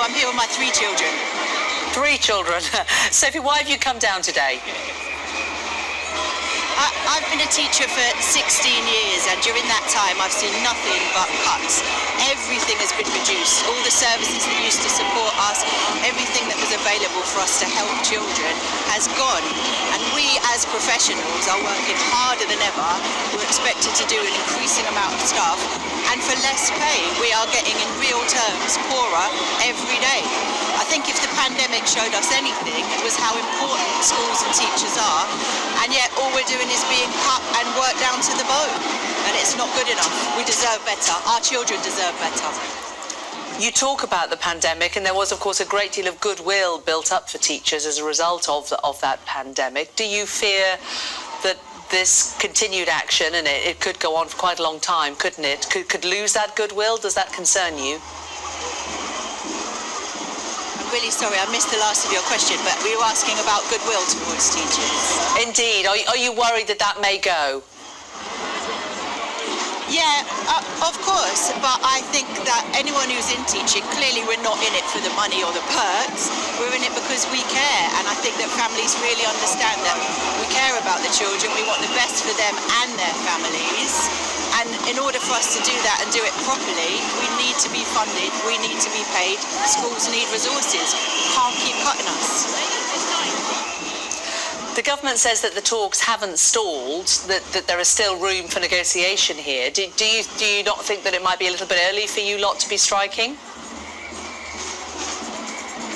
I'm here with my 3 children. 3 children. Sophie, why have you come down today? I've been a teacher for 16 years, and during that time I've seen nothing but cuts. Everything has been reduced. All the services that used to support us, everything that was available for us to help children has gone. And we as professionals are working harder than ever. We're expected to do an increasing amount of stuff, and for less pay. We are getting, in real terms, poorer every day. I think if the pandemic showed us anything, it was how important schools and teachers are, and yet all we're doing is being cut and worked down to the bone, and it's not good enough. We deserve better. Our children deserve better. You talk about the pandemic, and there was, of course, a great deal of goodwill built up for teachers as a result of that pandemic. Do you fear that this continued action, and it could go on for quite a long time, couldn't it, could lose that goodwill? Does that concern you? I'm really sorry, I missed the last of your question, but were you asking about goodwill towards teachers? Indeed. Are you worried that that may go? Yeah, of course, but I think that anyone who's in teaching, clearly we're not in it for the money or the perks, we're in it because we care, and I think that families really understand that we care about the children, we want the best for them and their families, and in order for us to do that and do it properly, we need to be funded, we need to be paid, schools need resources, we can't keep cutting us. The government says that the talks haven't stalled, that there is still room for negotiation here. Do you not think that it might be a little bit early for you lot to be striking?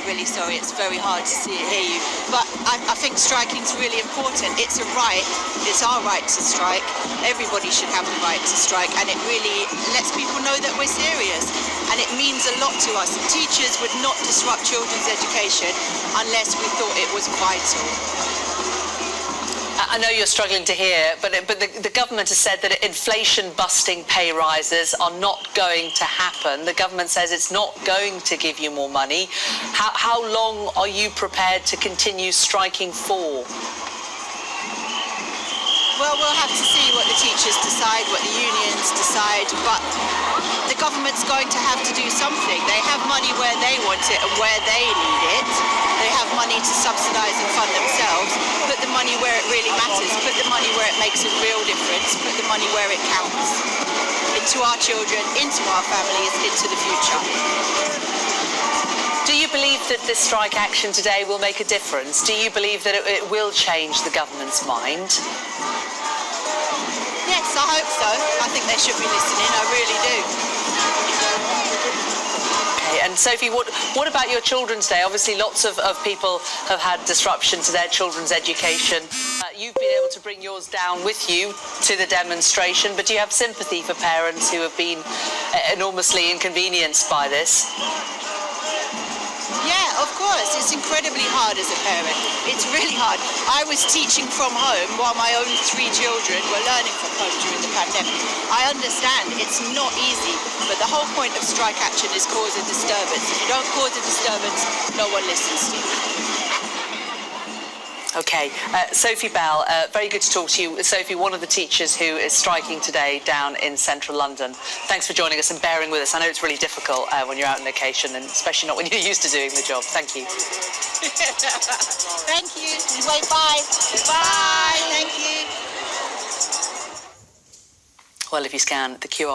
Really sorry, it's very hard to hear you, but I think striking's really important. It's a right, it's our right to strike. Everybody should have the right to strike, and it really lets people know that we're serious, and it means a lot to us. Teachers would not disrupt children's education unless we thought it was vital. I know you're struggling to hear, but the government has said that inflation-busting pay rises are not going to happen. The government says it's not going to give you more money. How long are you prepared to continue striking for? Well, we'll have to see what the teachers decide, what the unions decide, but the government's going to have to do something. They have money where they want it and where they need it. They have money to subsidise and fund themselves. Put the money where it really matters. Put the money where it makes a real difference. Put the money where it counts. Into our children, into our families, into the future. Do you believe that this strike action today will make a difference? Do you believe that it will change the government's mind? Yes, I hope so. I think they should be listening. I really do. Okay, and Sophie, what about your children's day? Obviously, lots of people have had disruption to their children's education. You've been able to bring yours down with you to the demonstration, but do you have sympathy for parents who have been enormously inconvenienced by this? Yeah, of course. It's incredibly hard as a parent. It's really hard. I was teaching from home while my own 3 children were learning from home during the pandemic. I understand it's not easy, but the whole point of strike action is cause a disturbance. If you don't cause a disturbance, no one listens to you. Okay, Sophie Bell, very good to talk to you. Sophie, one of the teachers who is striking today down in central London. Thanks for joining us and bearing with us. I know it's really difficult when you're out on occasion, and especially not when you're used to doing the job. Thank you. Thank you. Wait, bye. Bye. Thank you. Well, if you scan the QR